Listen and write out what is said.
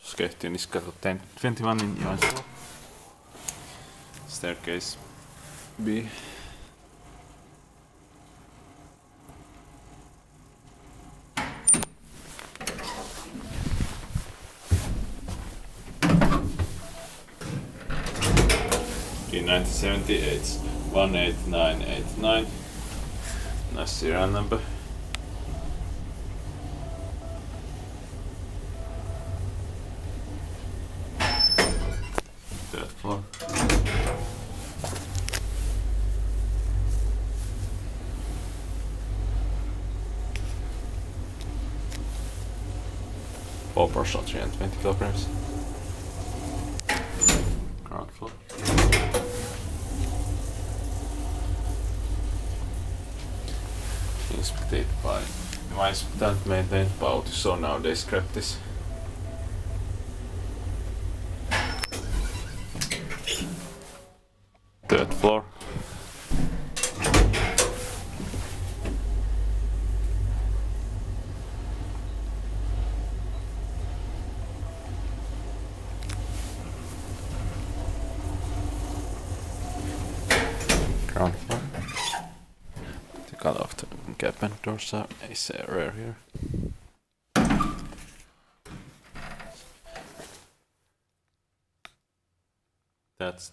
Skate to Niskakatu 21 in Joensuu. Staircase B. D1978 18989. Nice serial number. Third floor. All partial 320 kilograms. Ground floor. Inspected by device that maintained by so nowadays scrap this. Third floor. Ground floor. The color of the cabinet doors is rare here. That's